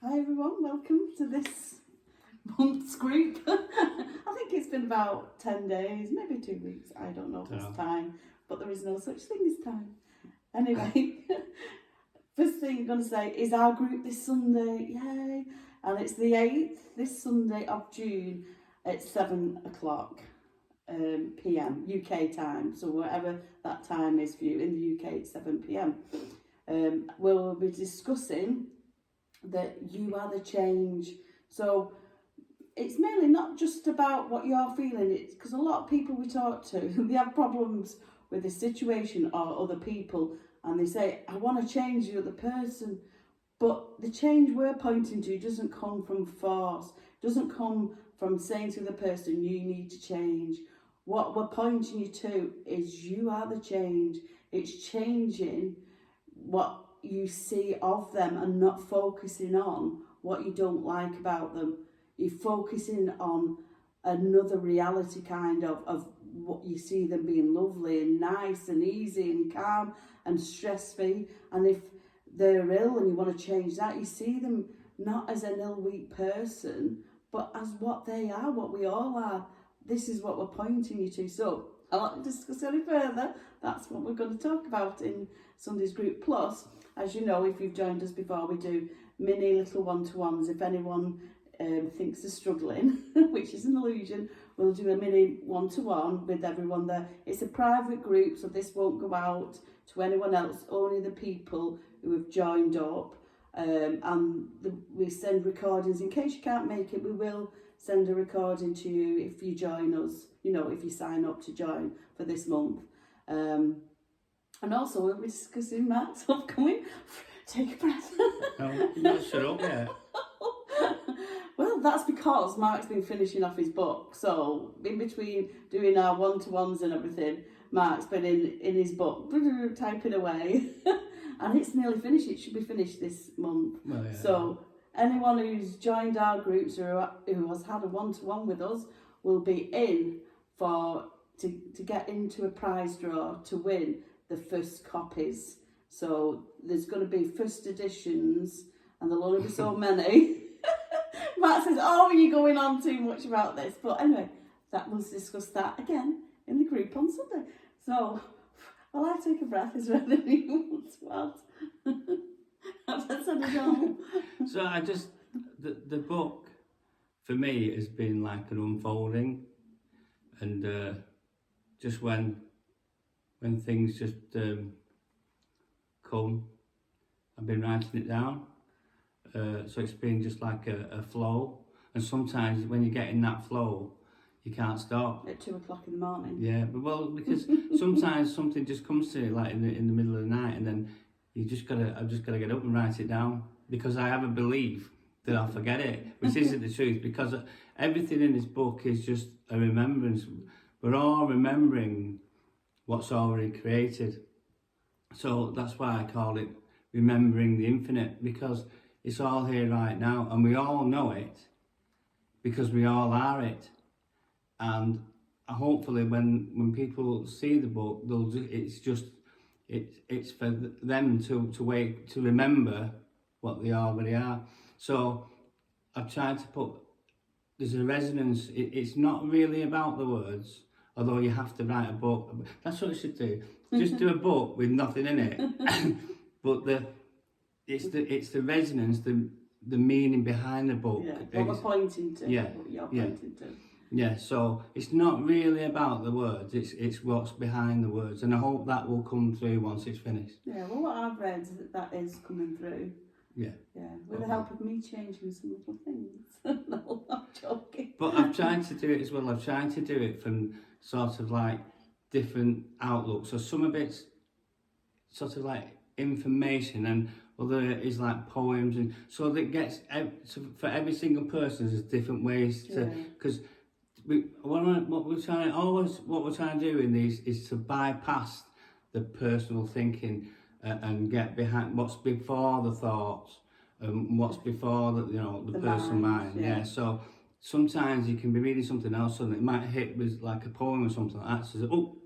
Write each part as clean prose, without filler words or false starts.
Hi everyone, welcome to this month's group. I think it's been about 10 days, maybe 2 weeks, I don't know this time, but there is no such thing as time. Anyway, first thing I'm going to say is our group this Sunday, yay! And it's the 8th, this Sunday of June at 7 o'clock PM, UK time, so whatever that time is for you, in the UK it's 7 PM. We'll be discussing that you are the change. So it's mainly not just about what you're feeling, it's because a lot of people we talk to, they have problems with the situation or other people, and they say, I want to change the other person. But the change we're pointing to doesn't come from force, doesn't come from saying to the person, you need to change. What we're pointing you to is you are the change. It's changing what you see of them and not focusing on what you don't like about them. You're focusing on another reality kind of what you see them being lovely and nice and easy and calm and stress-free. And if they're ill and you want to change that, you see them not as an ill, weak person, but as what they are, what we all are. This is what we're pointing you to. So I'll not discuss any further. That's what we're going to talk about in Sunday's group. Plus, as you know, if you've joined us before, we do mini little one-to-ones. If anyone thinks they're struggling, which is an illusion, we'll do a mini one-to-one with everyone there. It's a private group, so this won't go out to anyone else, only the people who have joined up. We send recordings. In case you can't make it, we will send a recording to you if you join us, if you sign up to join for this month. And also we'll be discussing Mark's upcoming. Take a breath. No, not shut up yet. Well, that's because Mark's been finishing off his book. So in between doing our one-to-ones and everything, Mark's been in his book, typing away. And it's nearly finished. It should be finished this month. Well, yeah. So anyone who's joined our groups or who has had a one-to-one with us will be in to get into a prize draw to win the first copies. So there's going to be first editions and there'll only be so many. Matt says, oh, you're going on too much about this. But anyway, we'll discuss that again in the group on Sunday. So while I take a breath, is there anything you want to add? I've said it all. So the book for me has been like an unfolding, and just when things just come, I've been writing it down. So it's been just like a flow, and sometimes when you get in that flow, you can't stop. At 2 o'clock in the morning. Yeah, but because sometimes something just comes to you like in the middle of the night, and then I've just gotta get up and write it down, because I have a belief that I'll forget it, which isn't the truth, because everything in this book is just a remembrance. We're all remembering what's already created. So that's why I call it Remembering the Infinite, because it's all here right now, and we all know it, because we all are it. And hopefully when people see the book, it's for them to remember what they already are. So I've tried to put, there's a resonance. It's not really about the words, although you have to write a book. That's what you should do. Just do a book with nothing in it. But it's the resonance, the meaning behind the book. Yeah, what we're pointing to. Yeah, what you're pointing to. Yeah, so it's not really about the words, it's what's behind the words, and I hope that will come through once it's finished. Yeah, well, what I've read, that is coming through. Yeah. Yeah, with the help of me changing some little things. No, I'm joking. But I've tried to do it as well. I've tried to do it from sort of like different outlooks. So some of it's sort of like information, and other is like poems, and so that gets for every single person there's different ways to, because what we're trying to do in these is to bypass the personal thinking and get behind what's before the thoughts and what's before the person mind. Yeah. So sometimes you can be reading something else and it might hit with like a poem or something like that. So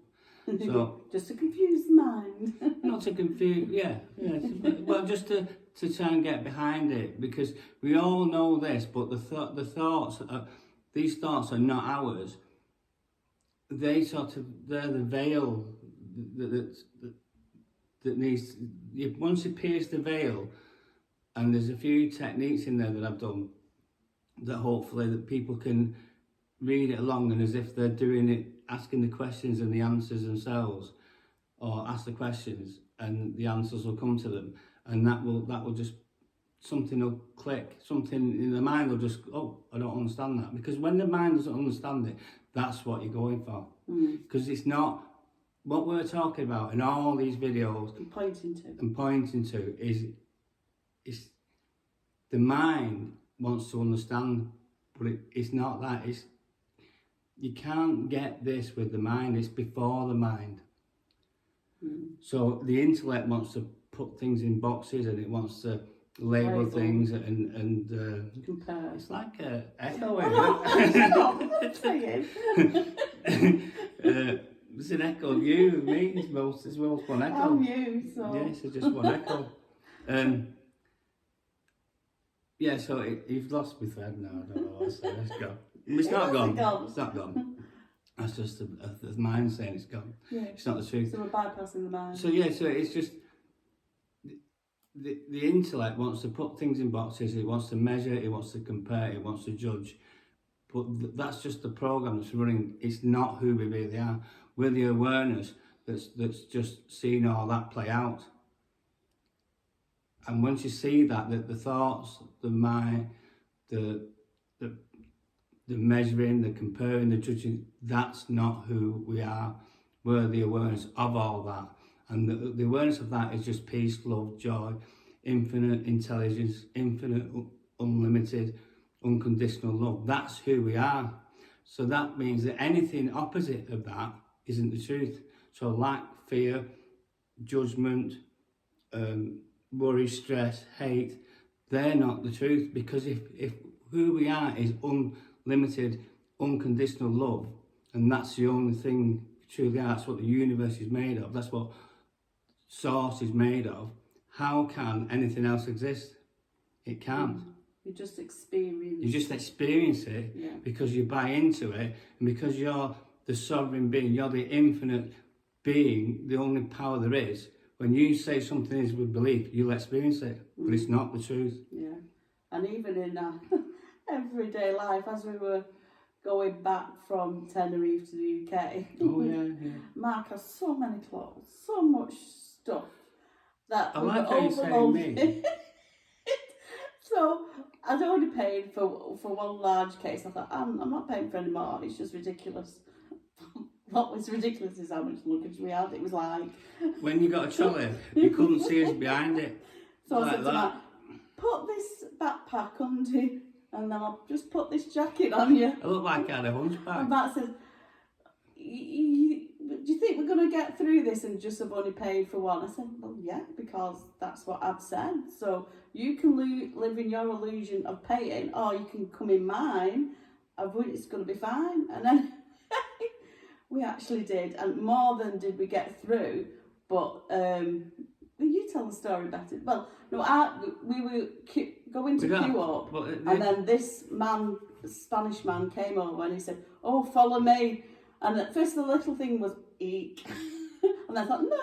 so just to confuse the mind. not to confuse, well, just to to try and get behind it, because we all know this, but these thoughts are not ours. They're the veil that needs, once you pierce the veil, and there's a few techniques in there that I've done that hopefully that people can read it along, and as if they're doing it, asking the questions and the answers themselves, or ask the questions and the answers will come to them, and that will just, something will click, something in the mind will just, oh, I don't understand that. Because when the mind doesn't understand it, that's what you're going for. Because it's not what we're talking about in all these videos and pointing to is the mind wants to understand, but it's not that. It's, you can't get this with the mind, it's before the mind. So the intellect wants to put things in boxes, and it wants to label things and compare. It's like a echo. It's an echo of you and me. It's well one echo. I'm you, so yeah, it's just one echo. Yeah, so you've lost me thread now. I don't know what to say. Let's go. It's not gone. It's not gone. That's just the mind saying it's gone. Yeah. It's not the truth. So we're bypassing the mind. So yeah, so it's just the intellect wants to put things in boxes. It wants to measure. It wants to compare. It wants to judge. But that's just the program that's running. It's not who we really are. We're the awareness that's just seeing all that play out. And once you see that the thoughts, the mind, the measuring, the comparing, the judging, that's not who we are. We're the awareness of all that. And the awareness of that is just peace, love, joy, infinite intelligence, infinite, unlimited, unconditional love. That's who we are. So that means that anything opposite of that isn't the truth. So lack, fear, judgment, worry, stress, hate, they're not the truth. Because if who we are is unlimited, unconditional love, and that's the only thing truly are, that's what the universe is made of, that's what source is made of, how can anything else exist? It can't. You just experience. You just experience it, because you buy into it, and because you're the sovereign being, you're the infinite being, the only power there is. When you say something is with belief, you'll experience it, but it's not the truth. Yeah, and even in our everyday life, as we were going back from Tenerife to the UK, Mark has so many clothes, so much stuff that I we like were how you're saying me. So I'd already paid for one large case. I thought, I'm not paying for any more. It's just ridiculous. What was ridiculous is how much luggage we had. It was like... When you got a trolley, you couldn't see us behind it. So like I said to Matt, put this backpack under, and then I'll just put this jacket on you. I look like I had a hunchback. And Matt said, do you think we're going to get through this and just have only paid for one? I said, well, yeah, because that's what I've said. So you can live in your illusion of paying, or you can come in mine, of which it's going to be fine. And then... we actually did, and more than did we get through, but you tell the story better. Well, no, we were going to queue up, and then this man, Spanish man, came over and he said, oh, follow me. And at first the little thing was, eek. And I thought, no,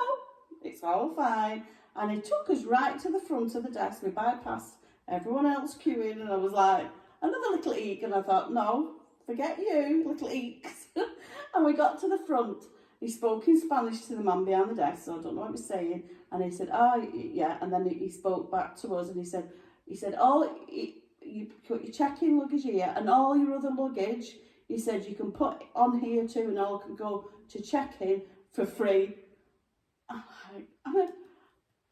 it's all fine. And he took us right to the front of the desk. We bypassed everyone else queuing, and I was like, another little eek. And I thought, no, forget you, little eeks. And we got to the front. He spoke in Spanish to the man behind the desk, so I don't know what he was saying. And he said, oh, yeah. And then he spoke back to us, and he said, you put your check-in luggage here, and all your other luggage, he said, you can put on here too, and all can go to check-in for free. I'm like,